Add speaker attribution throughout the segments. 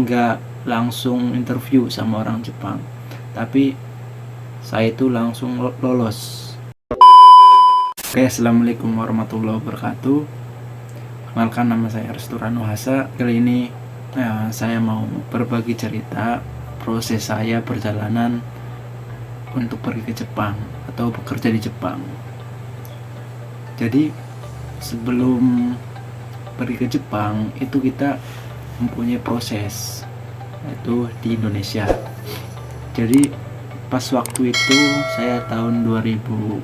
Speaker 1: nggak langsung interview sama orang Jepang, tapi saya itu langsung lolos. Oke, assalamualaikum warahmatullahi wabarakatuh. Kenalkan, nama saya Restu Ranuhasa. Kali ini saya mau berbagi cerita proses saya perjalanan untuk pergi ke Jepang atau bekerja di Jepang. Jadi sebelum pergi ke Jepang itu kita mempunyai proses, yaitu di Indonesia. Jadi pas waktu itu saya tahun 2021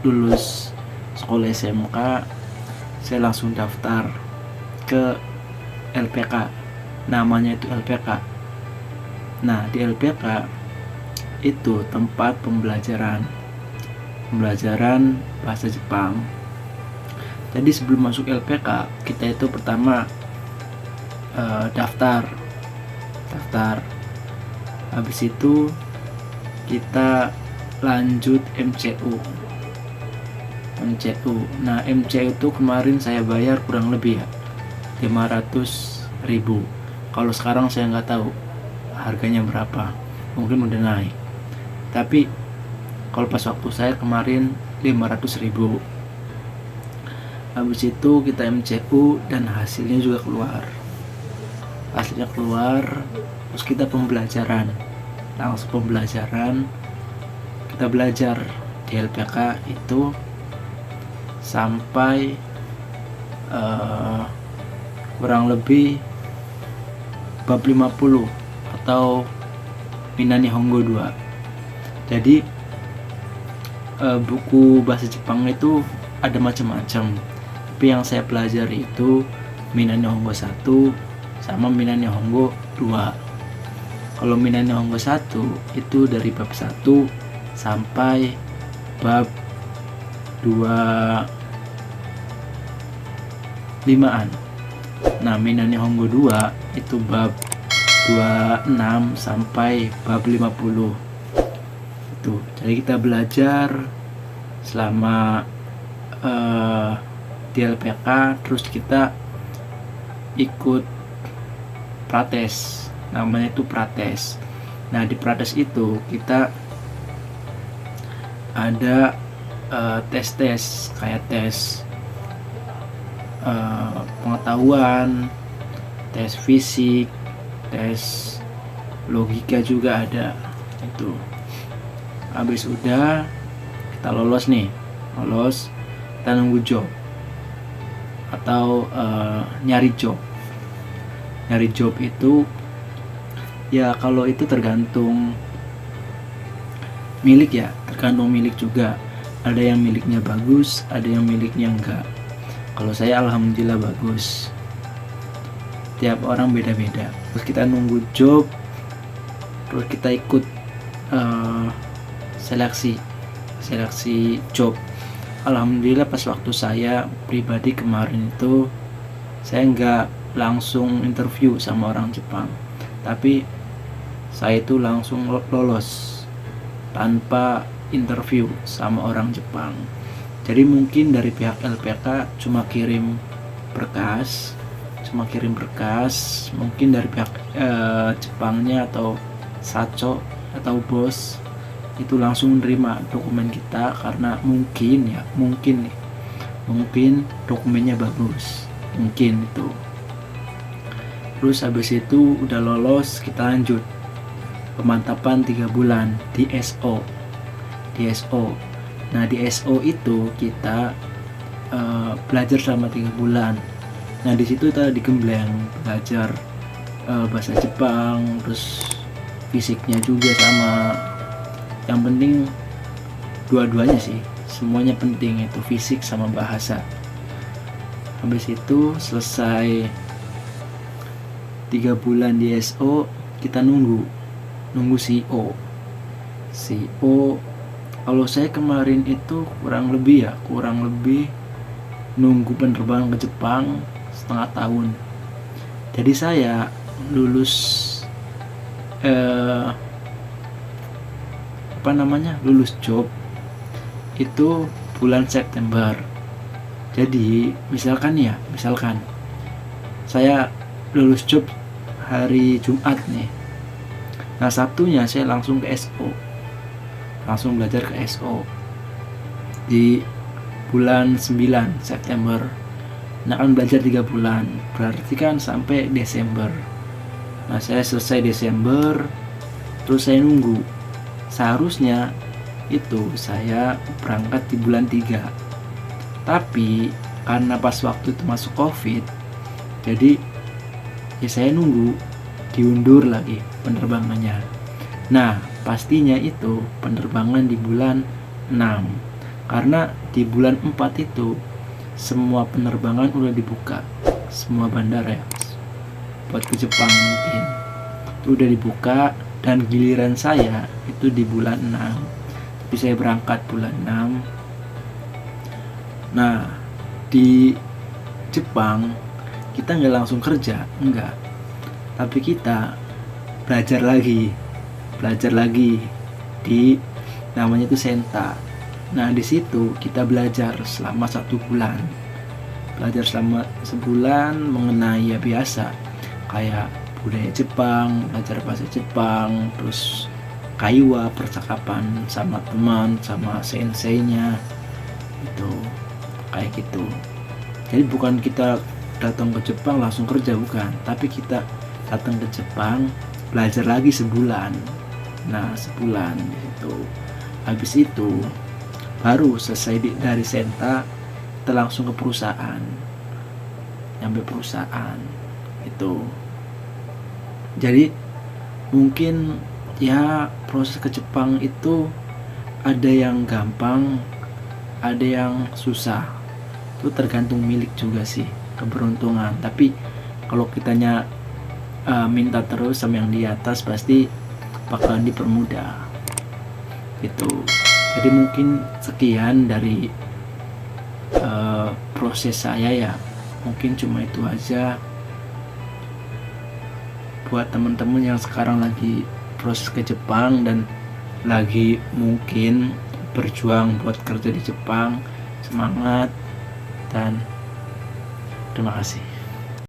Speaker 1: lulus sekolah SMK, saya langsung daftar ke LPK, namanya itu LPK. Nah, di LPK itu tempat pembelajaran bahasa Jepang. Jadi sebelum masuk LPK, kita itu pertama daftar. Habis itu kita lanjut MCU. Nah, MCU itu kemarin saya bayar kurang lebih 500.000. Kalau sekarang saya nggak tahu harganya berapa, mungkin udah naik. Tapi kalau pas waktu saya kemarin 500.000. Habis itu kita MCU dan hasilnya juga keluar. Terus kita pembelajaran. Kita belajar di LPK itu sampai kurang lebih bab 50 atau Minani Hongo 2. Jadi buku bahasa Jepang itu ada macam-macam, tapi yang saya pelajari itu Minani Hongo 1 sama Minani Hongo 2. Kalau Minani Hongo 1 itu dari bab 1 sampai bab 25-an. Nah, Minani Hongo 2 itu bab 26 sampai bab 50. Itu. Jadi kita belajar selama di LPK, terus kita ikut prates, namanya itu prates. Nah, di prates itu kita ada tes kayak tes pengetahuan, tes fisik, tes logika juga ada. Itu habis udah kita lolos, kita nunggu job atau nyari job itu ya, kalau itu tergantung milik juga. Ada yang miliknya bagus, ada yang miliknya enggak. Kalau saya alhamdulillah bagus. Tiap orang beda-beda. Terus kita nunggu job, terus kita ikut seleksi job. Alhamdulillah pas waktu saya pribadi kemarin itu saya nggak langsung interview sama orang Jepang, tapi saya itu langsung lolos tanpa interview sama orang Jepang. Jadi mungkin dari pihak LPK cuma kirim berkas, mungkin dari pihak Jepangnya atau Sacho atau bos itu langsung menerima dokumen kita karena mungkin dokumennya bagus, mungkin itu. Terus habis itu udah lolos, kita lanjut pemantapan 3 bulan di SO. Nah, di SO itu kita belajar selama 3 bulan. Nah, di situ kita digembleng belajar bahasa Jepang, terus fisiknya juga sama. Yang penting dua-duanya sih, semuanya penting, itu fisik sama bahasa. Habis itu selesai 3 bulan di SO, kita nunggu CEO. Kalau saya kemarin itu kurang lebih nunggu penerbangan ke Jepang setengah tahun. Jadi saya lulus lulus job itu bulan September. Jadi misalkan saya lulus job hari Jumat nih. Nah Sabtunya saya langsung ke SO, langsung belajar ke SO di bulan 9 September. Nah kan belajar 3 bulan, berarti kan sampai Desember. Nah saya selesai Desember, terus saya nunggu. Seharusnya itu saya berangkat di bulan 3, tapi karena pas waktu itu masuk COVID, jadi ya saya nunggu diundur lagi penerbangannya. Nah pastinya itu penerbangan di bulan 6, karena di bulan 4 itu semua penerbangan udah dibuka, semua bandara ya, buat ke Jepang mungkin itu udah dibuka, dan giliran saya itu di bulan 6, tapi saya berangkat bulan 6. Nah di Jepang kita nggak langsung kerja, enggak, tapi kita belajar lagi di namanya itu Senta. Nah di situ kita belajar selama 1 bulan, belajar selama sebulan mengenai ya biasa kayak budaya Jepang, belajar bahasa Jepang, terus kaiwa, percakapan sama teman, sama senseinya itu kayak gitu. Jadi bukan kita datang ke Jepang langsung kerja, bukan, tapi kita datang ke Jepang belajar lagi sebulan. Nah sebulan itu, habis itu baru selesai dari Senta kita langsung ke perusahaan, nyampe perusahaan itu. Jadi mungkin ya proses ke Jepang itu ada yang gampang, ada yang susah, itu tergantung milik juga sih, keberuntungan. Tapi kalau kitanya minta terus sama yang di atas, pasti bakalan dipermudah gitu. Jadi mungkin sekian dari proses saya ya, mungkin cuma itu aja buat teman-teman yang sekarang lagi proses ke Jepang dan lagi mungkin berjuang buat kerja di Jepang. Semangat dan terima kasih.